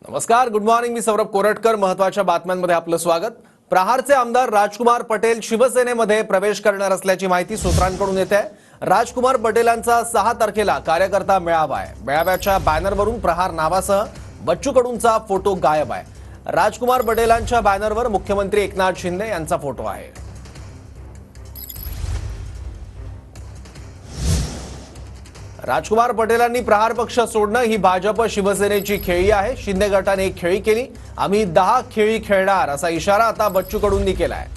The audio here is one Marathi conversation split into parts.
नमस्कार, गुड मॉर्निंग. मी सौरभ कोरटकर. महत्त्वाच्या बातम्यांमध्ये आपलं स्वागत. प्रहारचे आमदार राजकुमार पटेल शिवसेनेमध्ये प्रवेश करणार असल्याची माहिती सूत्रांकडून येते आहे. राजकुमार पटेलांचा 6 तारखेला कार्यकर्ता मेळावा आहे. मेळाव्याच्या बॅनरवरून प्रहार नावासह बच्चू कडूंचा फोटो गायब आहे. राजकुमार पटेलांच्या बॅनरवर मुख्यमंत्री एकनाथ शिंदे यांचा फोटो आहे. राजकुमार पटेलांनी प्रहार पक्ष सोडणं ही भाजप शिवसेनेची खेळी आहे. शिंदे गटाने एक खेळी केली. आम्ही 10 खेळी खेळणार असा इशारा आता बच्चू कडूंनी केलाय.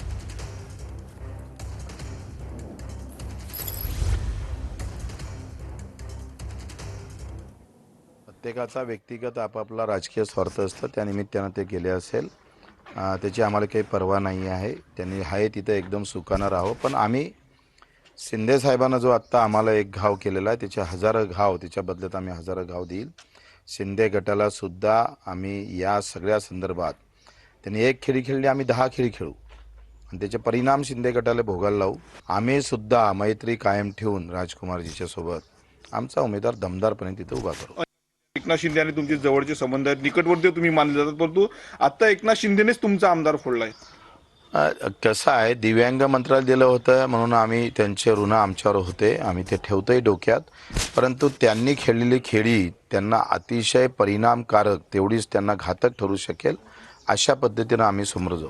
प्रत्येकाचा व्यक्तिगत आपापला राजकीय स्वार्थ असतं, त्या निमित्तानं ते गेले असेल. त्याची आम्हाला काही पर्वा नाही आहे. त्यांनी आहे तिथे एकदम सुखानं राहावं. पण आम्ही शिंदे साहेबांना जो आत्ता आम्हाला एक घाव केलेला आहे, त्याचे 1000 घाव, त्याच्या बदल्यात आम्ही 1000 घाव देईल. शिंदे गटाला सुद्धा आम्ही या सगळ्या संदर्भात त्यांनी एक खेळी खेळली, आम्ही 10 खेळी खेळू आणि त्याचे परिणाम शिंदे गटाला भोगायला लावू. आम्ही सुद्धा मैत्री कायम ठेवून राजकुमारजीच्या सोबत आमचा उमेदवार दमदारपणे तिथे उभा करू. एकनाथ शिंदे आणि तुमचे जवळचे संबंध आहेत, निकटवर्तीय तुम्ही मानले जातात, परंतु आता एकनाथ शिंदेनेच तुमचा आमदार फोडलाय. कसं आहे, दिव्यांग मंत्रालय दिलं होतं म्हणून आम्ही त्यांचे ऋण आमच्यावर होते, आम्ही ते ठेवतोय डोक्यात. परंतु त्यांनी खेळलेली खेळी त्यांना अतिशय परिणामकारक, तेवढीच त्यांना घातक ठरू शकेल, अशा पद्धतीनं आम्ही समोर जाऊ.